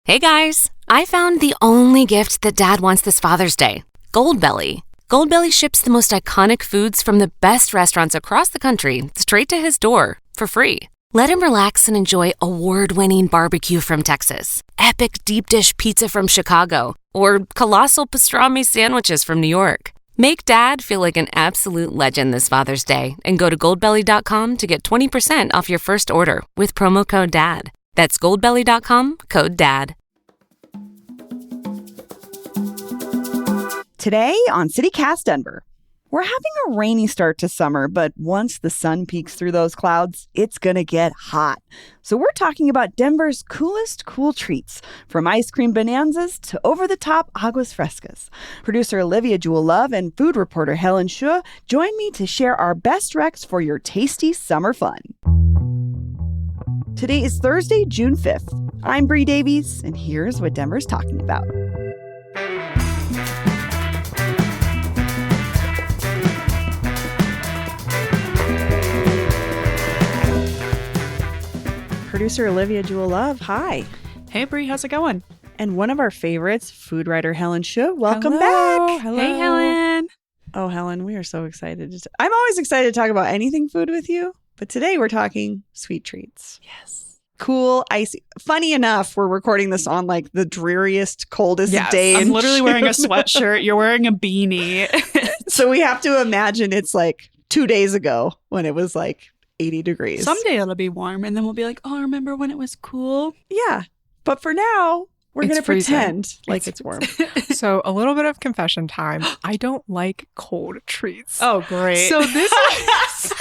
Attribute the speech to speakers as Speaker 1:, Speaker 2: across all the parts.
Speaker 1: Hey guys, I found the only gift that Dad wants this Father's Day. Goldbelly. Goldbelly ships the most iconic foods from the best restaurants across the country straight to his door for free. Let him relax and enjoy award-winning barbecue from Texas, epic deep dish pizza from Chicago, or colossal pastrami sandwiches from New York. Make Dad feel like an absolute legend this Father's Day and go to goldbelly.com to get 20% off your first order with promo code DAD. That's goldbelly.com, code DAD.
Speaker 2: Today on CityCast Denver, we're having a rainy start to summer, but once the sun peeks through those clouds, it's gonna get hot. So we're talking about Denver's coolest cool treats, from ice cream bonanzas to over-the-top aguas frescas. Producer Olivia Jewell Love and food reporter Helen Xu join me to share our best recs for your tasty summer fun. Today is Thursday, June 5th. I'm Bree Davies, and here's what Denver's talking about. Producer Olivia Jewell Love, hi.
Speaker 3: Hey, Bree, how's it going?
Speaker 2: And one of our favorites, food writer Helen Xu. Welcome
Speaker 3: Hello.
Speaker 2: back.
Speaker 3: Hello. Hey, Helen.
Speaker 2: Oh, Helen, we are so excited. I'm always excited to talk about anything food with you, but today we're talking sweet treats.
Speaker 3: Yes.
Speaker 2: Cool, icy. Funny enough, we're recording this on like the dreariest, coldest day.
Speaker 3: I'm literally wearing a sweatshirt. You're wearing a beanie.
Speaker 2: So we have to imagine it's like 2 days ago when it was like 80 degrees.
Speaker 3: Someday it'll be warm, and then we'll be like, oh, remember when it was cool?
Speaker 2: Yeah. But for now, we're going to pretend like it's warm.
Speaker 4: So a little bit of confession time. I don't like cold treats.
Speaker 3: Oh, great.
Speaker 4: So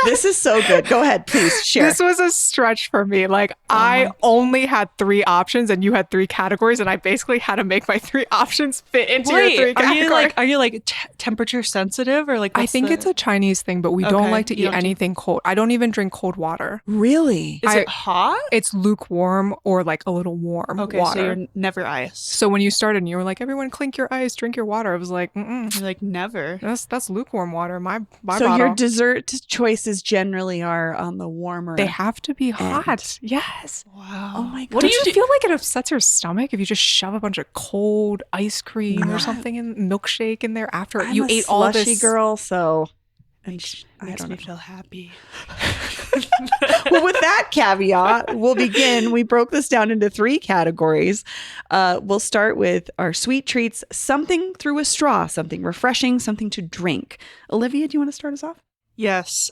Speaker 2: This is so good. Go ahead, please share.
Speaker 4: This was a stretch for me. Like I only had 3 options and you had 3 categories, and I basically had to make my 3 options fit into your 3 categories.
Speaker 3: Are you like temperature sensitive or like?
Speaker 4: I think it's a Chinese thing, but we don't like to
Speaker 3: You
Speaker 4: eat anything cold. I don't even drink cold water.
Speaker 2: Really?
Speaker 3: Is it hot?
Speaker 4: It's lukewarm or like a little warm
Speaker 3: Okay,
Speaker 4: water.
Speaker 3: so you're never ice.
Speaker 4: So when you started and you were like, everyone clink your ice, drink your water. I was like,
Speaker 3: You're like, never.
Speaker 4: That's lukewarm water. My
Speaker 2: So
Speaker 4: bottle.
Speaker 2: your dessert choices generally are on the warmer.
Speaker 4: They have to be hot. Yes.
Speaker 3: Wow.
Speaker 2: Oh my god.
Speaker 4: What do you feel like it upsets your stomach if you just shove a bunch of cold ice cream or something in milkshake in there after
Speaker 2: I'm
Speaker 4: you
Speaker 2: a
Speaker 4: ate all
Speaker 2: slushy
Speaker 4: this?
Speaker 2: girl, so
Speaker 3: Makes me feel happy.
Speaker 2: well, with that caveat, we'll begin. We broke this down into 3 categories. We'll start with our sweet treats, something through a straw, something refreshing, something to drink. Olivia, do you want to start us off?
Speaker 3: Yes.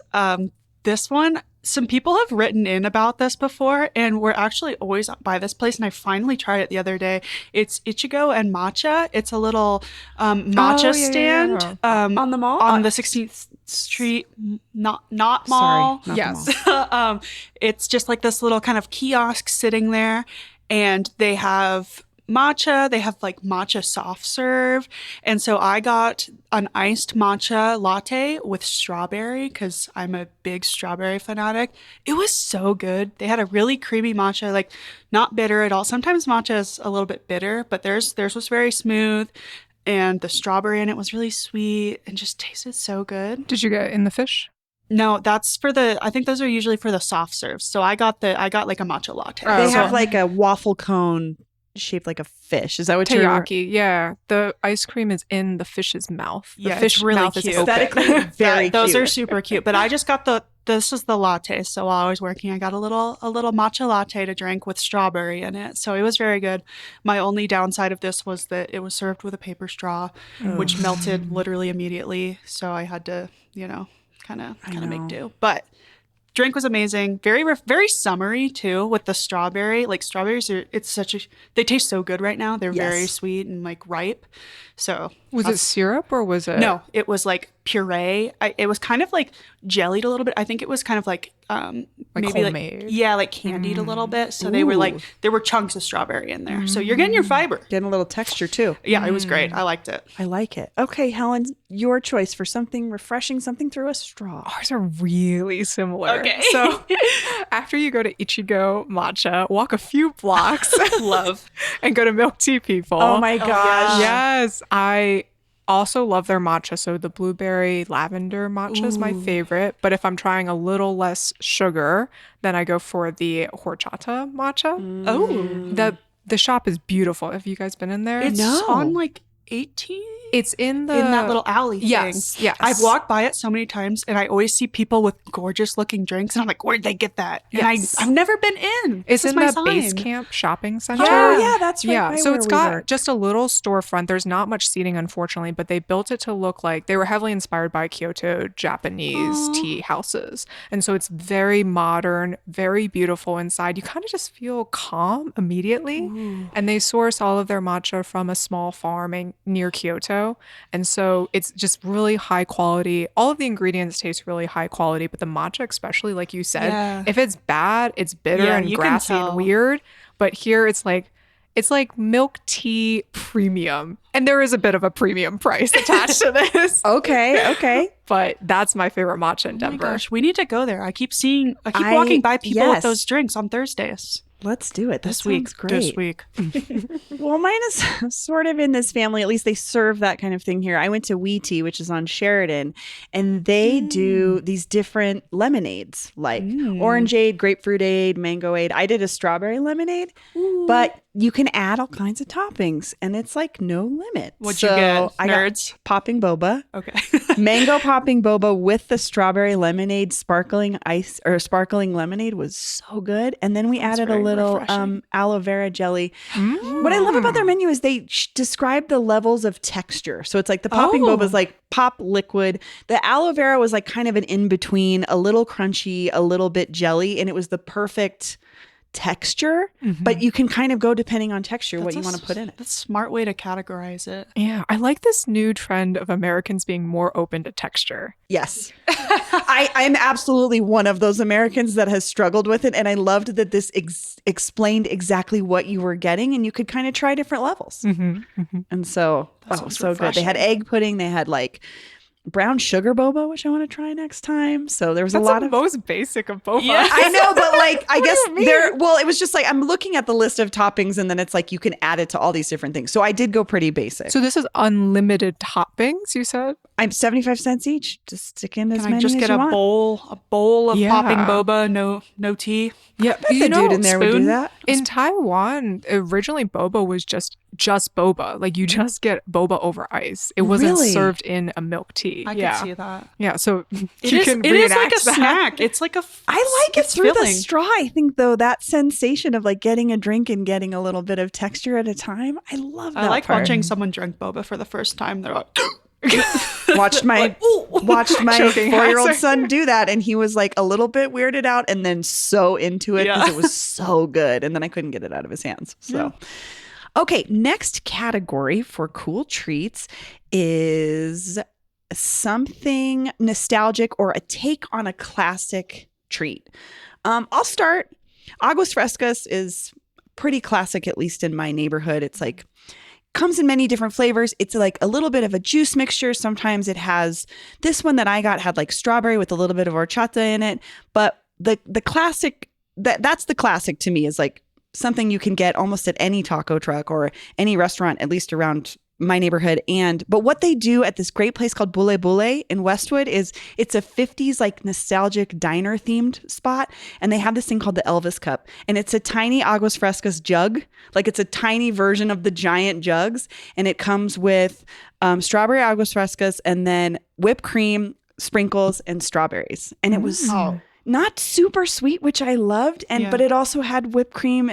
Speaker 3: This one, some people have written in about this before, and we're actually always by this place, and I finally tried it the other day. It's Ichigo and matcha. It's a little matcha stand
Speaker 2: On the mall?
Speaker 3: on the 16th Street, not mall.
Speaker 2: Sorry, not
Speaker 4: Yes.
Speaker 2: the mall.
Speaker 3: It's just like this little kind of kiosk sitting there, and they have matcha. They have like matcha soft serve. And so I got an iced matcha latte with strawberry because I'm a big strawberry fanatic. It was so good. They had a really creamy matcha, like not bitter at all. Sometimes matcha is a little bit bitter, but theirs was very smooth. And the strawberry in it was really sweet and just tasted so good.
Speaker 4: Did you get in the fish?
Speaker 3: No, that's for I think those are usually for the soft serves. So I got like a matcha latte.
Speaker 2: They
Speaker 4: Oh,
Speaker 2: have
Speaker 4: okay.
Speaker 2: like a waffle cone shaped like a fish. Is that what you're...
Speaker 4: Teriyaki, yeah. The ice cream is in the fish's mouth. The
Speaker 3: Yeah,
Speaker 4: fish
Speaker 3: it's really
Speaker 4: mouth
Speaker 3: cute.
Speaker 4: is open.
Speaker 2: Aesthetically very
Speaker 3: Those
Speaker 2: cute.
Speaker 3: are super cute. But I just got this is the latte. So while I was working, I got a little matcha latte to drink with strawberry in it. So it was very good. My only downside of this was that it was served with a paper straw, which melted literally immediately. So I had to, kind of make do. But drink was amazing. Very summery too with the strawberry. Like strawberries they taste so good right now. They're very sweet and like ripe. So
Speaker 4: Was it syrup or was it?
Speaker 3: no, it was like puree. It was kind of like jellied a little bit. I think it was kind of like maybe
Speaker 4: homemade?
Speaker 3: like candied a little bit. So they were like there were chunks of strawberry in there. So you're getting your fiber.
Speaker 2: Getting a little texture too.
Speaker 3: Yeah, it was great. I liked it.
Speaker 2: I like it. Okay, Helen, your choice for something refreshing, something through a straw.
Speaker 4: Ours are really similar.
Speaker 3: Okay.
Speaker 4: So after you go to Ichigo Matcha, walk a few blocks
Speaker 3: Love.
Speaker 4: and go to Milk Tea People.
Speaker 2: Oh my gosh.
Speaker 4: Yes. I also love their matcha. So the blueberry lavender matcha is my favorite. But if I'm trying a little less sugar, then I go for the horchata matcha.
Speaker 3: Oh.
Speaker 4: The The shop is beautiful. Have you guys been in there?
Speaker 3: It's on like 18.
Speaker 4: It's in
Speaker 3: that little alley thing.
Speaker 4: Yes.
Speaker 3: I've walked by it so many times, and I always see people with gorgeous looking drinks, and I'm like, where'd they get that? And I've never been in.
Speaker 4: It's in the
Speaker 3: sign.
Speaker 4: Base Camp shopping center.
Speaker 2: Oh, yeah, that's right.
Speaker 4: Yeah, so it's got just a little storefront. There's not much seating, unfortunately, but they built it to look like they were heavily inspired by Kyoto Japanese tea houses. And so it's very modern, very beautiful inside. You kind of just feel calm immediately. Ooh. And they source all of their matcha from a small farm near Kyoto. And so it's just really high quality. All of the ingredients taste really high quality, but the matcha, especially like you said, if it's bad, it's bitter and grassy and weird. But here it's like milk tea premium. And there is a bit of a premium price attached to this.
Speaker 2: Okay.
Speaker 4: But that's my favorite matcha in Denver.
Speaker 3: Oh my gosh, we need to go there. I keep walking by people with those drinks on Thursdays.
Speaker 2: Let's do it. This week's great.
Speaker 3: This week.
Speaker 2: Well, mine is sort of in this family. At least they serve that kind of thing here. I went to Wee Tea, which is on Sheridan, and they do these different lemonades like orangeade, grapefruitade, mangoade. I did a strawberry lemonade, but you can add all kinds of toppings, and it's like no limit.
Speaker 3: What'd you get,
Speaker 2: I
Speaker 3: nerds?
Speaker 2: got popping boba.
Speaker 3: Okay.
Speaker 2: Mango popping boba with the strawberry lemonade, sparkling lemonade was so good. And then we added a little aloe vera jelly. What I love about their menu is they describe the levels of texture. So it's like the popping boba is like pop liquid. The aloe vera was like kind of an in-between, a little crunchy, a little bit jelly, and it was the perfect texture, but you can kind of go depending on texture what you want to put in it.
Speaker 3: That's a smart way to categorize it.
Speaker 4: Yeah, I like this new trend of Americans being more open to texture.
Speaker 2: Yes. I'm absolutely one of those Americans that has struggled with it, and I loved that this explained exactly what you were getting, and you could kind of try different levels. And so, so good. They had egg pudding, they had like brown sugar boba, which I want to try next time. So there was a lot of
Speaker 4: most basic of boba.
Speaker 2: Yeah, I know, but like I guess it was just like I'm looking at the list of toppings, and then it's like you can add it to all these different things. So I did go pretty basic.
Speaker 4: So this is unlimited toppings, you said?
Speaker 2: I'm 75 cents each. Just stick in as many as you want.
Speaker 3: Can I just get a bowl of popping boba, no tea?
Speaker 2: Yeah, I bet the dude in there would do that.
Speaker 4: In Taiwan, originally boba was just boba. Like you just get boba over ice. It wasn't served in a milk tea.
Speaker 3: I can see that.
Speaker 4: Yeah, so
Speaker 3: it is like a snack. It's like
Speaker 2: I like it through the straw. I think though that sensation of like getting a drink and getting a little bit of texture at a time. I love that.
Speaker 3: I like watching someone drink boba for the first time. They're like
Speaker 2: watched my 4-year-old son do that, and he was like a little bit weirded out and then so into it because it was so good, and then I couldn't get it out of his hands. So okay, next category for cool treats is something nostalgic or a take on a classic treat. I'll start. Aguas Frescas is pretty classic, at least in my neighborhood. It's like comes in many different flavors. It's like a little bit of a juice mixture. Sometimes it has, this one that I got had like strawberry with a little bit of horchata in it. But the classic, that's the classic to me, is like something you can get almost at any taco truck or any restaurant, at least around my neighborhood. But what they do at this great place called Bule Bule in Westwood is it's a 50s like nostalgic diner themed spot. And they have this thing called the Elvis Cup. And it's a tiny Aguas Frescas jug. Like it's a tiny version of the giant jugs. And it comes with strawberry Aguas Frescas and then whipped cream, sprinkles, and strawberries. And it was not super sweet, which I loved. But it also had whipped cream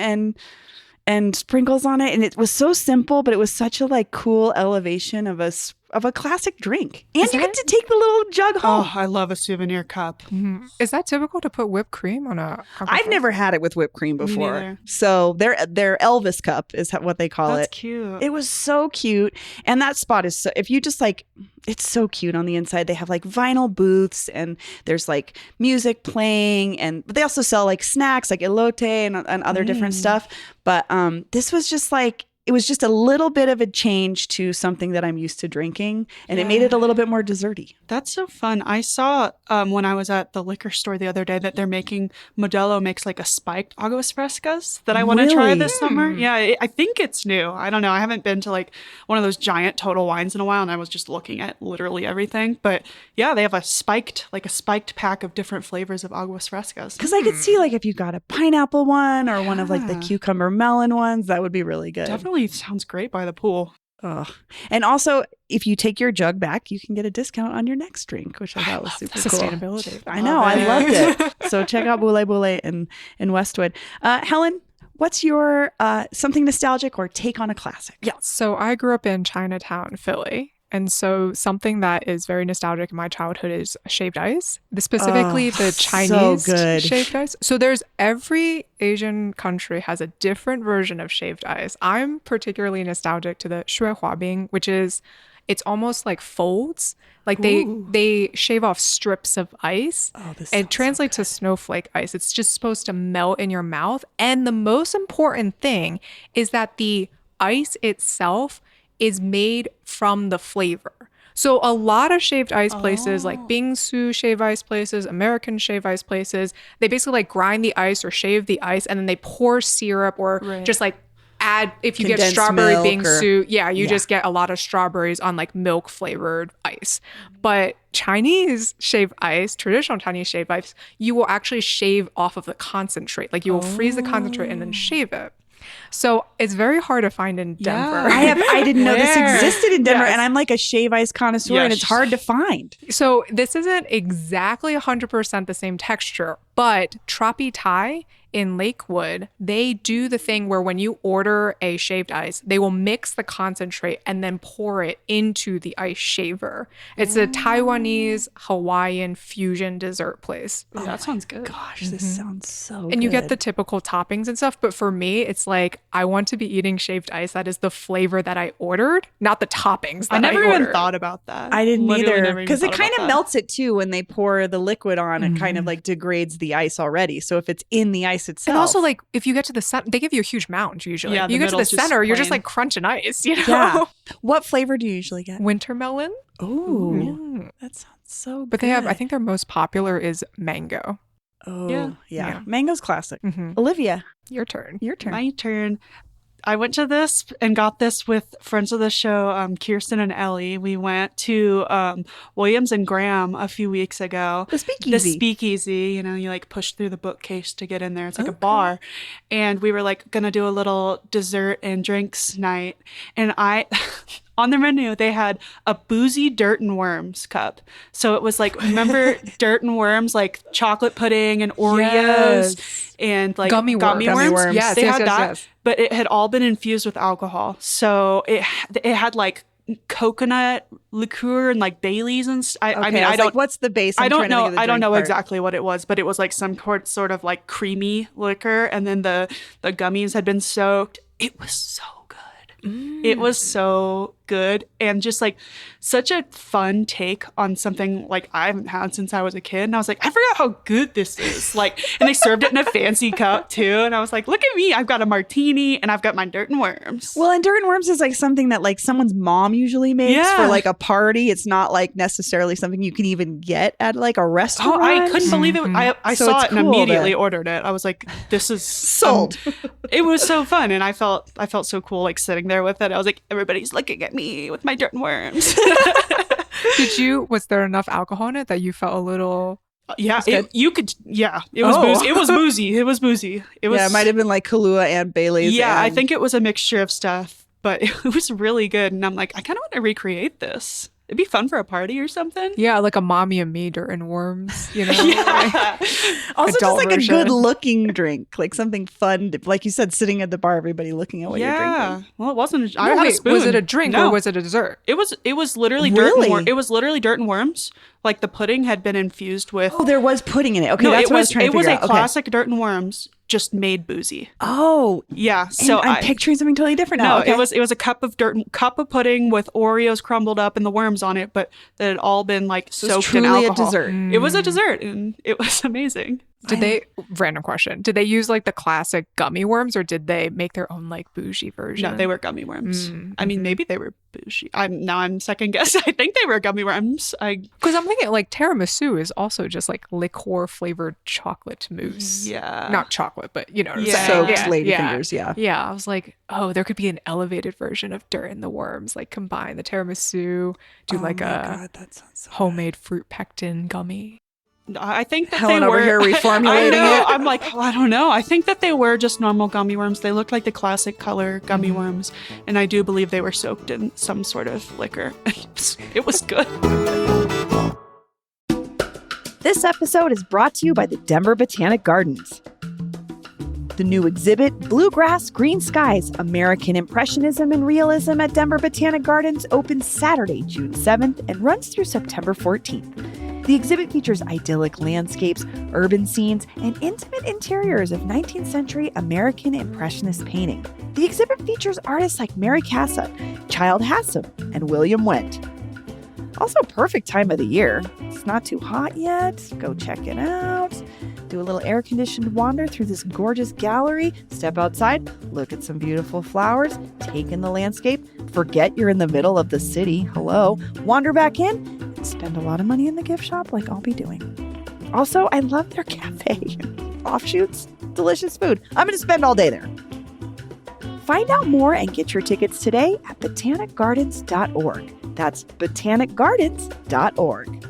Speaker 2: and sprinkles on it, and it was so simple, but it was such a like cool elevation of a classic drink. And you get to take the little jug home.
Speaker 3: Oh, I love a souvenir cup.
Speaker 4: Mm-hmm. Is that typical to put whipped cream on a?
Speaker 2: I've never had it with whipped cream before. So their Elvis cup is what they call it.
Speaker 3: That's cute.
Speaker 2: It was so cute, and that spot is so. If you just like, it's so cute on the inside. They have like vinyl booths, and there's like music playing, but they also sell like snacks like elote and other different stuff. But this was just like, it was just a little bit of a change to something that I'm used to drinking, and it made it a little bit more desserty.
Speaker 3: That's so fun. I saw when I was at the liquor store the other day that they're making, Modelo makes like a spiked aguas frescas that I want to try this summer. Yeah, I think it's new. I don't know. I haven't been to like one of those giant Total Wines in a while, and I was just looking at literally everything. But yeah, they have a spiked pack of different flavors of aguas frescas.
Speaker 2: Because I could see like if you got a pineapple one or one of like the cucumber melon ones, that would be really good.
Speaker 3: Definitely sounds great by the pool.
Speaker 2: Ugh. And also, if you take your jug back, you can get a discount on your next drink, which I thought was super cool.
Speaker 4: Sustainability.
Speaker 2: I know. I loved it. So check out Boule Boule in Westwood. Helen, what's your something nostalgic or take on a classic?
Speaker 4: Yeah. So I grew up in Chinatown, Philly. And so something that is very nostalgic in my childhood is shaved ice, specifically the Chinese shaved ice. So there's every Asian country has a different version of shaved ice. I'm particularly nostalgic to the shui hua bing, which is, it's almost like folds. Like they shave off strips of ice. It translates to snowflake ice. It's just supposed to melt in your mouth. And the most important thing is that the ice itself is made from the flavor. So a lot of shaved ice places like Bingsu shave ice places, American shave ice places, they basically like grind the ice or shave the ice and then they pour syrup or just like add, if you
Speaker 2: Condensed
Speaker 4: get strawberry
Speaker 2: milk
Speaker 4: Bingsu, you just get a lot of strawberries on like milk flavored ice. But Chinese shave ice, traditional Chinese shave ice, you will actually shave off of the concentrate. Like you will freeze the concentrate and then shave it. So it's very hard to find in Denver.
Speaker 2: I didn't know this existed in Denver, and I'm like a shave ice connoisseur, and it's hard to find.
Speaker 4: So this isn't exactly 100% the same texture, but Tropi Thai in Lakewood, they do the thing where when you order a shaved ice, they will mix the concentrate and then pour it into the ice shaver. It's a Taiwanese Hawaiian fusion dessert place.
Speaker 3: Oh, that sounds good.
Speaker 2: Gosh, this sounds so good.
Speaker 4: And you get the typical toppings and stuff, but for me, it's like I want to be eating shaved ice that is the flavor that I ordered, not the toppings that I
Speaker 3: never
Speaker 4: ordered.
Speaker 3: even thought about that.
Speaker 2: I didn't
Speaker 3: Literally
Speaker 2: either,
Speaker 3: never even
Speaker 2: because it
Speaker 3: thought
Speaker 2: kind
Speaker 3: about
Speaker 2: of
Speaker 3: that.
Speaker 2: melts it too when they pour the liquid on. It kind of like degrades the ice already. So if it's in the ice itself,
Speaker 4: and also like if you get to the center, they give you a huge mound usually.
Speaker 3: Yeah,
Speaker 4: you get to the
Speaker 3: middle's just
Speaker 4: center, you're just
Speaker 3: plain.
Speaker 4: like crunching ice, you know?
Speaker 2: yeah. What flavor do you usually get?
Speaker 4: Winter melon.
Speaker 2: Oh, that sounds so good.
Speaker 4: But they have, I think their most popular is mango.
Speaker 2: Oh, yeah. Mango's classic.
Speaker 4: Mm-hmm.
Speaker 2: Olivia,
Speaker 4: Your turn.
Speaker 2: your turn.
Speaker 3: My turn. I went to this and got this with friends of the show, Kirsten and Ellie. We went to Williams and Graham a few weeks ago.
Speaker 2: The speakeasy.
Speaker 3: The speakeasy, you know, you like push through the bookcase to get in there. It's like a bar. And we were like going to do a little dessert and drinks night. And on the menu, they had a boozy dirt and worms cup. So it was like, remember dirt and worms, like chocolate pudding and Oreos and like gummy worms?
Speaker 4: Yes,
Speaker 3: they
Speaker 4: yes,
Speaker 3: had
Speaker 4: yes,
Speaker 3: that.
Speaker 4: yes.
Speaker 3: But it had all been infused with alcohol. So it had like coconut liqueur and like Baileys and I mean, I don't.
Speaker 2: Like, what's the base?
Speaker 3: I don't know. I don't know
Speaker 2: part.
Speaker 3: exactly what it was, but it was like some sort of like creamy liquor, and then the gummies had been soaked. It was so good. It was so good, and just like such a fun take on something like I haven't had since I was a kid. And I was like, I forgot how good this is. Like, and they served it in a fancy cup too. And I was like, look at me, I've got a martini and I've got my dirt and worms.
Speaker 2: Well, and dirt and worms is like something that like someone's mom usually makes for like a party. It's not like necessarily something you can even get at like a restaurant.
Speaker 3: Oh, I couldn't believe it. I
Speaker 2: So
Speaker 3: saw
Speaker 2: it's
Speaker 3: it and
Speaker 2: cool
Speaker 3: immediately ordered it. I was like, this is
Speaker 2: Sold.
Speaker 3: It was so fun, and I felt so cool like sitting there with it. I was like, everybody's looking at me with my dirt and worms.
Speaker 4: Was there enough alcohol in it that you felt a little?
Speaker 3: Yeah, you could. Yeah, it was boozy. It was boozy. It was boozy. It was.
Speaker 2: Yeah, it might have been like Kahlua and Bailey's.
Speaker 3: Yeah, I
Speaker 2: and-
Speaker 3: think it was a mixture of stuff, but it was really good. And I'm like, I kind of want to recreate this. It'd be fun for a party or something.
Speaker 4: Yeah, like a mommy and me dirt and worms, you know?
Speaker 3: Yeah.
Speaker 2: Also, just
Speaker 4: adult
Speaker 2: like
Speaker 4: version.
Speaker 2: a good-looking drink, like something fun. Like you said, sitting at the bar, everybody looking at what you're drinking.
Speaker 3: Well, it wasn't. I
Speaker 4: No,
Speaker 3: had a
Speaker 4: wait,
Speaker 3: spoon.
Speaker 4: was it a drink
Speaker 3: No.
Speaker 4: or was it a dessert?
Speaker 3: It was literally
Speaker 2: Really?
Speaker 3: It was literally dirt and worms. Like the pudding had been infused with.
Speaker 2: Oh, there was pudding in it. Okay,
Speaker 3: No,
Speaker 2: that's
Speaker 3: it
Speaker 2: what I
Speaker 3: was.
Speaker 2: was trying to
Speaker 3: It was
Speaker 2: figure
Speaker 3: a
Speaker 2: out. Okay.
Speaker 3: classic dirt and worms, just made boozy.
Speaker 2: Oh,
Speaker 3: Yeah. So
Speaker 2: and I'm picturing something totally different now.
Speaker 3: No,
Speaker 2: Okay.
Speaker 3: it was a cup of pudding with Oreos crumbled up and the worms on it, but that had all been like
Speaker 2: it's
Speaker 3: soaked in
Speaker 2: truly a
Speaker 3: alcohol.
Speaker 2: dessert.
Speaker 3: It was a dessert, and it was amazing.
Speaker 4: Random question, did they use like the classic gummy worms, or did they make their own like bougie version?
Speaker 3: No, they were gummy worms. I mean, maybe they were bougie. I'm second guessing. I think they were gummy worms.
Speaker 4: Because I'm thinking like tiramisu is also just like liqueur flavored chocolate mousse.
Speaker 3: Yeah.
Speaker 4: Not chocolate, but you know what I'm
Speaker 3: Yeah.
Speaker 4: saying.
Speaker 2: Soaked ladyfingers, yeah.
Speaker 4: Yeah, I was like, oh, there could be an elevated version of Dirt and the Worms, like combine the tiramisu, do like a
Speaker 2: that sounds so
Speaker 4: homemade fruit pectin gummy.
Speaker 3: I think that
Speaker 2: Helen
Speaker 3: they were
Speaker 2: over here reformulating
Speaker 3: I know.
Speaker 2: it.
Speaker 3: I'm like, I don't know. I think that they were just normal gummy worms. They looked like the classic color gummy worms, and I do believe they were soaked in some sort of liquor. It was good.
Speaker 2: This episode is brought to you by the Denver Botanic Gardens. The new exhibit, Bluegrass, Green Skies, American Impressionism and Realism at Denver Botanic Gardens opens Saturday, June 7th and runs through September 14th. The exhibit features idyllic landscapes, urban scenes, and intimate interiors of 19th century American Impressionist painting. The exhibit features artists like Mary Cassatt, Child Hassam, and William Wendt. Also, perfect time of the year. It's not too hot yet. Go check it out. Do a little air-conditioned wander through this gorgeous gallery. Step outside, look at some beautiful flowers, take in the landscape, forget you're in the middle of the city. Hello. Wander back in and spend a lot of money in the gift shop like I'll be doing. Also, I love their cafe. Offshoots, delicious food. I'm going to spend all day there. Find out more and get your tickets today at botanicgardens.org. That's botanicgardens.org.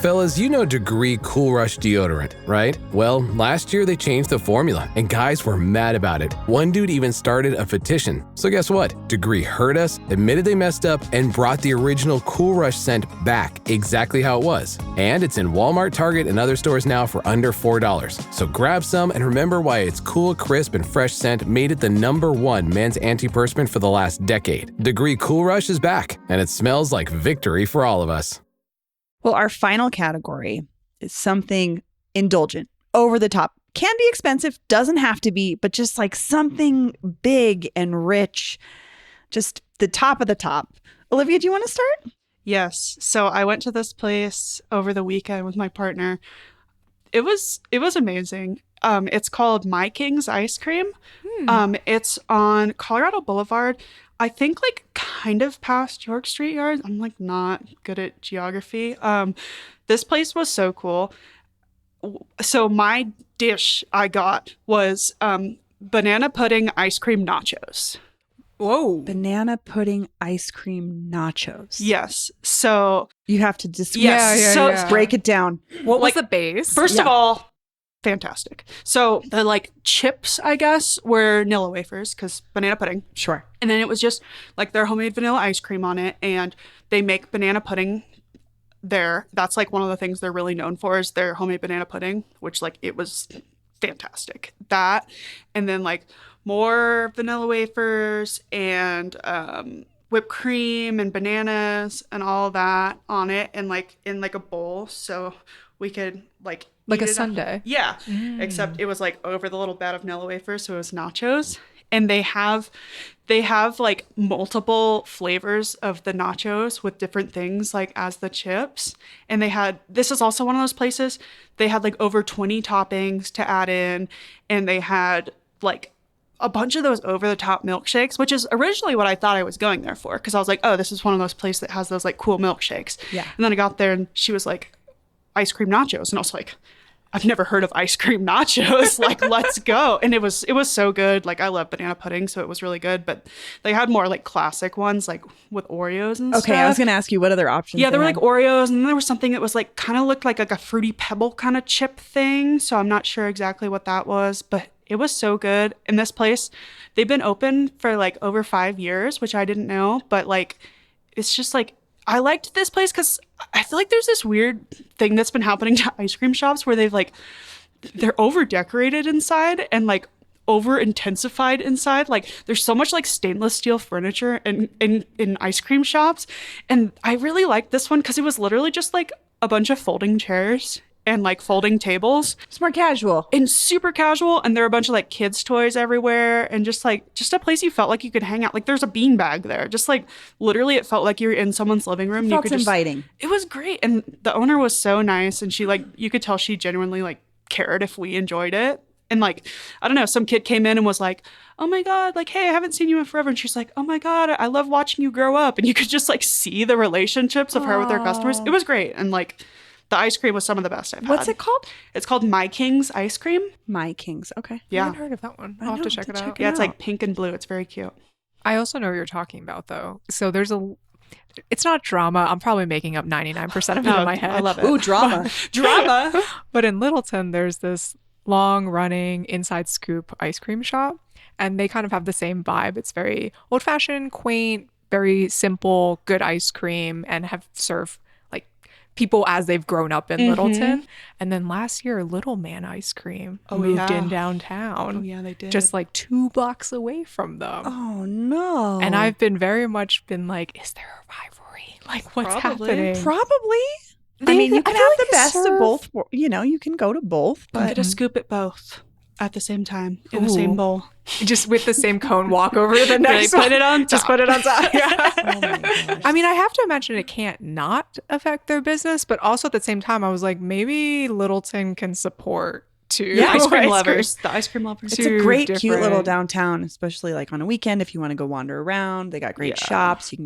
Speaker 5: Fellas, you know Degree Cool Rush deodorant, right? Well, last year they changed the formula, and guys were mad about it. One dude even started a petition. So guess what? Degree heard us, admitted they messed up, and brought the original Cool Rush scent back exactly how it was. And it's in Walmart, Target, and other stores now for under $4. So grab some and remember why its cool, crisp, and fresh scent made it the #1 men's antiperspirant for the last decade. Degree Cool Rush is back, and it smells like victory for all of us.
Speaker 2: Well, our final category is something indulgent, over the top. Can be expensive, doesn't have to be, but just like something big and rich, just the top of the top. Olivia, do you want to start?
Speaker 3: Yes. So I went to this place over the weekend with my partner. It was amazing. It's called My King's Ice Cream. It's on Colorado Boulevard. I think like kind of past York Street Yard. I'm like not good at geography. This place was so cool. So my dish I got was banana pudding ice cream nachos.
Speaker 4: Whoa.
Speaker 2: Banana pudding ice cream nachos.
Speaker 3: Yes. So
Speaker 2: You have to just break it down.
Speaker 4: What was the base?
Speaker 3: First of all, fantastic. So the like chips, I guess, were Nilla wafers because banana pudding.
Speaker 2: Sure.
Speaker 3: And then it was just like their homemade vanilla ice cream on it. And they make banana pudding there. That's like one of the things they're really known for is their homemade banana pudding, which like it was fantastic. That and then like more vanilla wafers and whipped cream and bananas and all that on it and like in like a bowl. So we could like
Speaker 4: Like
Speaker 3: eat
Speaker 4: a
Speaker 3: it up.
Speaker 4: sundae.
Speaker 3: Yeah. Except it was like over the little bed of Nilla wafers, so it was nachos. And they have like multiple flavors of the nachos with different things like as the chips. And this is also one of those places, they had like over 20 toppings to add in. And they had like a bunch of those over the top milkshakes, which is originally what I thought I was going there for. Cause I was like, oh, this is one of those places that has those like cool milkshakes.
Speaker 2: Yeah.
Speaker 3: And then I got there and she was like, ice cream nachos. And I was like, I've never heard of ice cream nachos. Like, let's go. And it was so good. Like, I love banana pudding, so it was really good. But they had more like classic ones, like with Oreos and stuff.
Speaker 2: Okay, I was going to ask you what other options.
Speaker 3: Yeah, there were
Speaker 2: had.
Speaker 3: like Oreos, and then there was something that was like kind of looked like a fruity pebble kind of chip thing. So I'm not sure exactly what that was, but it was so good. And this place, they've been open for like over 5 years, which I didn't know. But like, it's just like, I liked this place because I feel like there's this weird thing that's been happening to ice cream shops where they're over decorated inside and like over intensified inside. Like there's so much like stainless steel furniture in ice cream shops. And I really liked this one because it was literally just like a bunch of folding chairs and like folding tables.
Speaker 2: It's more casual.
Speaker 3: And super casual, and there are a bunch of like kids' toys everywhere, and just a place you felt like you could hang out. Like there's a beanbag there. Just like literally it felt like you were in someone's living room.
Speaker 2: Felt
Speaker 3: you could
Speaker 2: inviting.
Speaker 3: It was great. And the owner was so nice, and she like, you could tell she genuinely like cared if we enjoyed it. And like, I don't know, some kid came in and was like, oh my God, like, hey, I haven't seen you in forever. And she's like, oh my God, I love watching you grow up. And you could just like see the relationships of her with her customers. It was great. And like the ice cream was some of the best I've had.
Speaker 2: What's it called?
Speaker 3: It's called My King's Ice Cream.
Speaker 2: My King's. Okay.
Speaker 4: I
Speaker 3: Yeah.
Speaker 4: haven't heard of that one. I'll have to check it out.
Speaker 3: Yeah, it's like pink and blue. It's very cute.
Speaker 4: I also know what you're talking about, though. So it's not drama. I'm probably making up 99% of it in my head.
Speaker 3: I love it.
Speaker 2: Ooh, drama.
Speaker 3: Drama.
Speaker 4: But in Littleton, there's this long-running Inside Scoop ice cream shop, and they kind of have the same vibe. It's very old-fashioned, quaint, very simple, good ice cream, and have served like people as they've grown up in Littleton. And then last year, Little Man Ice Cream moved in downtown.
Speaker 3: Oh yeah, they did.
Speaker 4: Just like 2 blocks away from them.
Speaker 2: Oh, no.
Speaker 4: And I've been very much been like, is there a rivalry? Like, what's
Speaker 3: Probably.
Speaker 4: happening?
Speaker 2: Probably. I mean, you can have the best of both. You know, you can go to both.
Speaker 3: I'm
Speaker 2: But
Speaker 3: gonna scoop it both at the same time in the same bowl.
Speaker 4: Just with the same cone, walk over to the next one.
Speaker 3: Put it on top.
Speaker 4: Just put it on top. Yeah.
Speaker 2: oh my gosh.
Speaker 4: I mean, I have to imagine it can't not affect their business, but also at the same time, I was like, maybe Littleton can support too.
Speaker 3: The ice cream lovers. The ice cream lovers.
Speaker 2: It's a great, cute little
Speaker 4: different-
Speaker 2: downtown, especially like on a weekend if you want to go wander around. They got great shops. You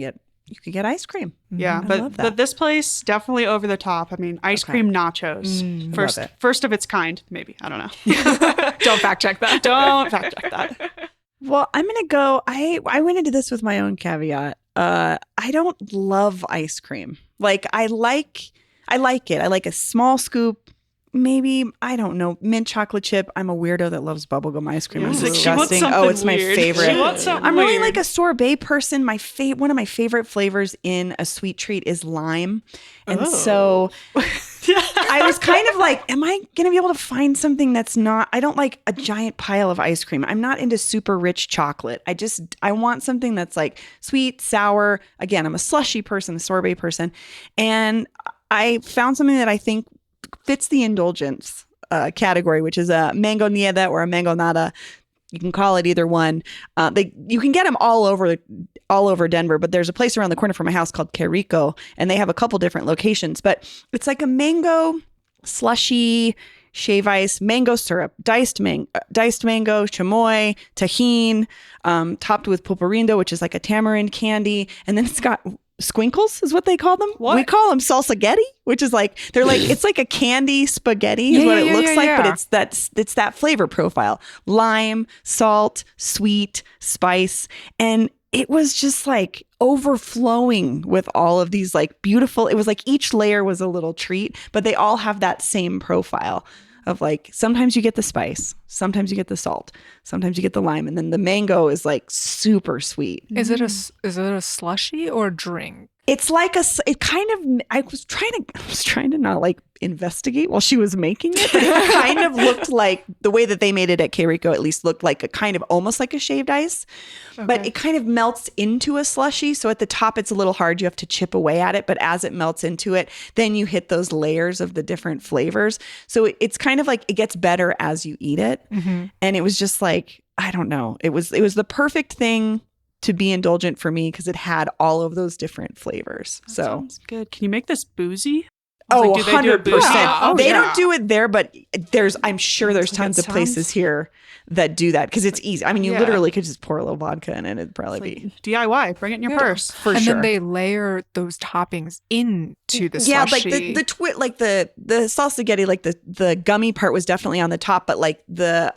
Speaker 2: can get ice cream.
Speaker 3: Yeah,
Speaker 2: I love that.
Speaker 3: but this place definitely over the top. I mean, ice cream nachos.
Speaker 2: love it.
Speaker 3: First of its kind, maybe. I don't know.
Speaker 4: Don't fact check that.
Speaker 3: Don't fact check that.
Speaker 2: Well, I'm gonna go. I went into this with my own caveat. I don't love ice cream. Like I like it. I like a small scoop. Maybe, I don't know, mint chocolate chip. I'm a weirdo that loves bubblegum ice cream. It's
Speaker 3: She wants
Speaker 2: disgusting.
Speaker 3: something
Speaker 2: Oh, it's my
Speaker 3: weird.
Speaker 2: favorite.
Speaker 3: She wants something
Speaker 2: I'm really
Speaker 3: weird.
Speaker 2: like a sorbet person. One of my favorite flavors in a sweet treat is lime. And so I was kind of like, am I going to be able to find something that's not, I don't like a giant pile of ice cream. I'm not into super rich chocolate. I want something that's like sweet, sour. Again, I'm a slushy person, a sorbet person. And I found something that I think fits the indulgence category, which is a mango nieve or a mango nada. You can call it either one. You can get them all over Denver, but there's a place around the corner from my house called Que Rico, and they have a couple different locations. But it's like a mango slushy, shave ice, mango syrup, diced mango, chamoy, tajin, topped with pulparindo, which is like a tamarind candy, and then it's got squinkles is what they call them.
Speaker 3: What?
Speaker 2: We call them salsagetti, which is like it's like a candy spaghetti is what it looks like, but it's that flavor profile. Lime, salt, sweet, spice, and it was just like overflowing with all of these like beautiful, it was like each layer was a little treat, but they all have that same profile of like, sometimes you get the spice, sometimes you get the salt, sometimes you get the lime, and then the mango is like super sweet.
Speaker 4: Is it a slushy or a drink?
Speaker 2: It's like I was trying to not like investigate while she was making it, but it kind of looked like the way that they made it at Que Rico at least looked like a kind of almost like a shaved ice, but it kind of melts into a slushy. So at the top, it's a little hard. You have to chip away at it, but as it melts into it, then you hit those layers of the different flavors. So it's kind of like it gets better as you eat it. And it was just like, I don't know. It was the perfect thing to be indulgent for me because it had all of those different flavors.
Speaker 3: That
Speaker 2: so
Speaker 3: sounds good. Can you make this boozy?
Speaker 2: Oh,
Speaker 3: Like, do they do it
Speaker 2: 100%.
Speaker 3: boozy?
Speaker 4: Oh,
Speaker 2: They
Speaker 4: yeah.
Speaker 2: don't do it there, but I'm sure there's tons of places here that do that because it's easy. I mean, you
Speaker 3: Yeah.
Speaker 2: literally could just pour a little vodka in it. It'd probably be
Speaker 3: DIY. Bring it in your purse.
Speaker 2: for
Speaker 4: and
Speaker 2: sure.
Speaker 4: then they layer those toppings into the
Speaker 2: yeah,
Speaker 4: slushy.
Speaker 2: like the salsagetti, like the gummy part was definitely on the top, but like the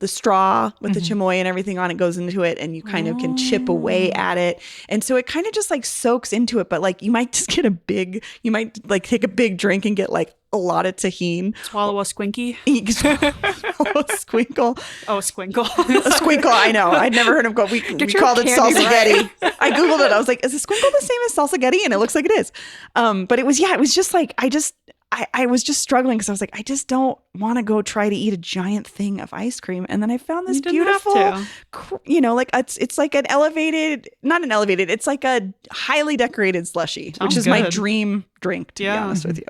Speaker 2: straw with the chamoy and everything on it goes into it, and you kind of can chip away at it, and so it kind of just like soaks into it. But like you might just you might like take a big drink and get like a lot of tahini.
Speaker 3: Swallow a squinky.
Speaker 2: A squinkle.
Speaker 3: Oh, a squinkle.
Speaker 2: A squinkle, I know. I'd never heard him go. We
Speaker 4: your
Speaker 2: called it
Speaker 4: candy
Speaker 2: salsagetti. I Googled it. I was like, is a squinkle the same as salsagetti? And it looks like it is. But it was just like, I was just struggling because I was like, I just don't want to go try to eat a giant thing of ice cream. And then I found this
Speaker 3: You didn't have
Speaker 2: beautiful, like it's like not an elevated, it's like a highly decorated slushie, which
Speaker 3: Sounds
Speaker 2: is my
Speaker 3: good.
Speaker 2: dream drink, to be
Speaker 3: Yeah.
Speaker 2: honest with you.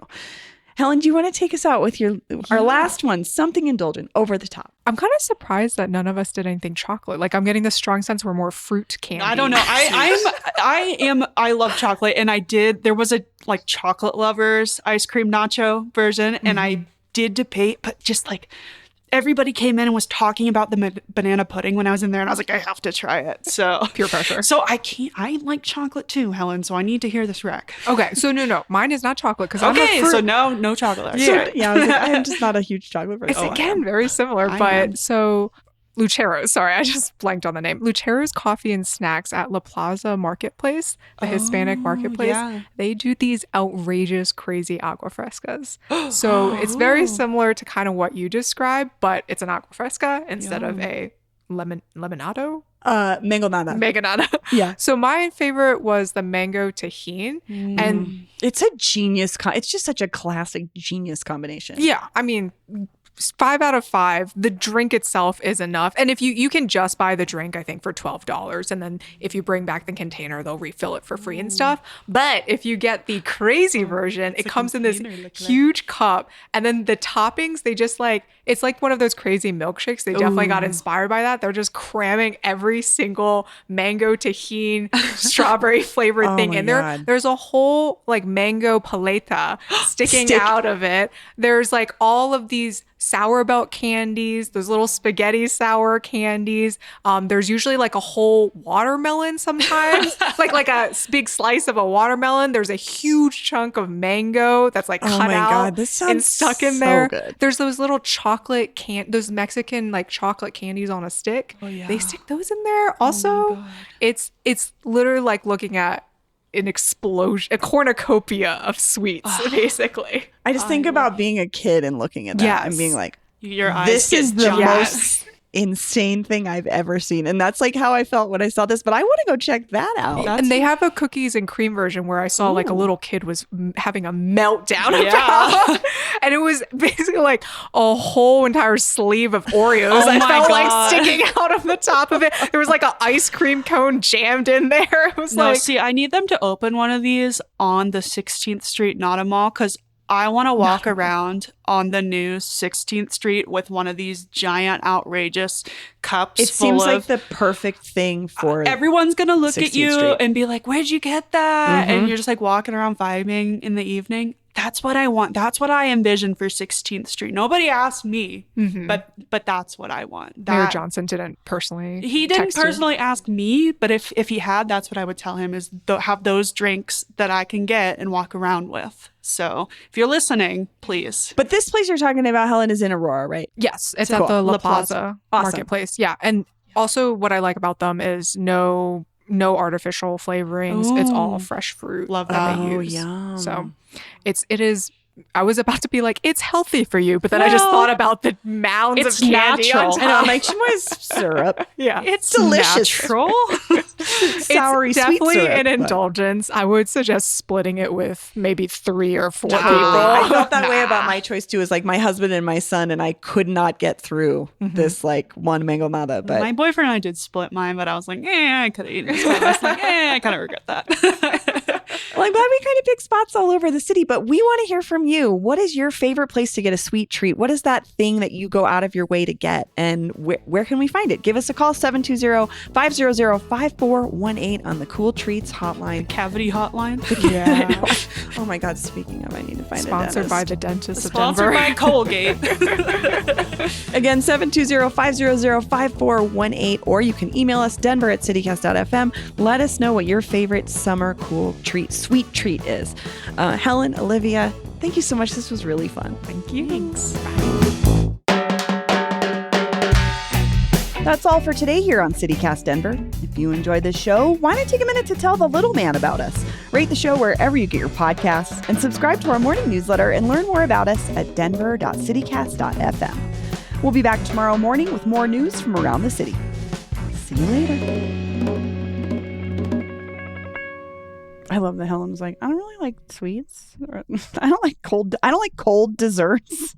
Speaker 2: Helen, do you want to take us out with our last one, something indulgent, over the top?
Speaker 4: I'm kind of surprised that none of us did anything chocolate. Like, I'm getting the strong sense we're more fruit candy.
Speaker 3: I don't know. I love chocolate, and there was a like chocolate lovers ice cream nacho version, and I did debate, but just like everybody came in and was talking about the banana pudding when I was in there, and I was like, I have to try it. So
Speaker 4: Peer pressure.
Speaker 3: So I like chocolate too, Helen. So I need to hear this rec.
Speaker 4: Okay, so no, mine is not chocolate because
Speaker 3: so no chocolate.
Speaker 2: Yeah, I was like, I'm just not a huge chocolate person.
Speaker 4: It's again very similar, but so Lucero's, sorry, I just blanked on the name. Lucero's Coffee and Snacks at La Plaza Marketplace, the Hispanic marketplace. Yeah. They do these outrageous, crazy agua frescas. So it's very similar to kind of what you described, but it's an agua fresca instead of a lemonado.
Speaker 2: Mangonada. Yeah.
Speaker 4: So my favorite was the mango tajin, and
Speaker 2: it's a genius. It's just such a classic genius combination.
Speaker 4: Yeah, I mean, 5 out of 5. The drink itself is enough, and if you can just buy the drink, I think for $12, and then if you bring back the container, they'll refill it for free and stuff. But if you get the crazy version, it comes in this huge cup, and then the toppings, they just like, it's like one of those crazy milkshakes. They definitely got inspired by that. They're just cramming every single mango tajin strawberry flavored thing in there. God. There's a whole like mango paleta sticking out of it. There's like all of these sour belt candies, those little spaghetti sour candies. There's usually like a whole watermelon sometimes, like a big slice of a watermelon. There's a huge chunk of mango that's like cut out and stuck in there. Good. There's those little those Mexican like chocolate candies on a stick. Oh, yeah. They stick those in there. Also, it's literally like looking at an explosion, a cornucopia of sweets, basically.
Speaker 2: I just think about being a kid and looking at that and being like,
Speaker 3: your eyes
Speaker 2: this is the most insane thing I've ever seen. And that's like how I felt when I saw this, but I want to go check that out.
Speaker 4: And they have a cookies and cream version where I saw like a little kid was having a meltdown about, and it was basically like a whole entire sleeve of Oreos. I felt like sticking out of the top of it. There was like an ice cream cone jammed in there. It was
Speaker 3: see, I need them to open one of these on the 16th Street Nada Mall, because I want to walk around on the new 16th Street with one of these giant, outrageous cups.
Speaker 2: It seems like the perfect thing for
Speaker 3: everyone's going to look at you and be like, where'd you get that? And you're just like walking around vibing in the evening. That's what I want. That's what I envision for 16th Street. Nobody asked me, but that's what I want.
Speaker 4: Mayor Johnson didn't personally.
Speaker 3: He didn't personally ask me, but if he had, that's what I would tell him is have those drinks that I can get and walk around with. So if you're listening, please.
Speaker 2: But this place you're talking about, Helen, is in Aurora, right?
Speaker 4: Yes, it's at the La Plaza Marketplace. Yeah, and also what I like about them is no artificial flavorings. It's all fresh fruit.
Speaker 3: Love that.
Speaker 4: They use.
Speaker 2: Yum.
Speaker 4: So it is. I was about to be like, it's healthy for you, but then I just thought about the mounds of candy on top.
Speaker 2: And I'm like, she was syrup.
Speaker 4: Yeah,
Speaker 2: it's delicious.
Speaker 3: Natural.
Speaker 2: Soury,
Speaker 4: it's definitely
Speaker 2: sweet syrup,
Speaker 4: an indulgence. I would suggest splitting it with maybe 3 or 4 people.
Speaker 2: I felt that way about my choice too. Is like my husband and my son, and I could not get through this like one mango nada. But
Speaker 3: my boyfriend and I did split mine, but I was like, I could have eaten this one. I was like, I kind of regret that.
Speaker 2: Well, I'm glad we kind of picked spots all over the city, but we want to hear from you. What is your favorite place to get a sweet treat? What is that thing that you go out of your way to get? And where can we find it? Give us a call, 720-500-5418 on the Cool Treats hotline.
Speaker 3: Cavity hotline.
Speaker 2: Yeah. Oh my God, speaking of, I need to find
Speaker 4: Sponsored by the dentist of
Speaker 3: Denver. Sponsored by Colgate.
Speaker 2: Again, 720-500-5418, or you can email us, denver@citycast.fm. Let us know what your favorite summer cool treat, sweet treat is. Helen, Olivia, thank you so much. This was really fun.
Speaker 4: Thank you.
Speaker 2: Thanks. That's all for today here on CityCast Denver. If you enjoyed this show, why not take a minute to tell the little man about us? Rate the show wherever you get your podcasts and subscribe to our morning newsletter and learn more about us at denver.citycast.fm. We'll be back tomorrow morning with more news from around the city. See you later. I love that Helen was like, I don't really like sweets. I don't like cold desserts.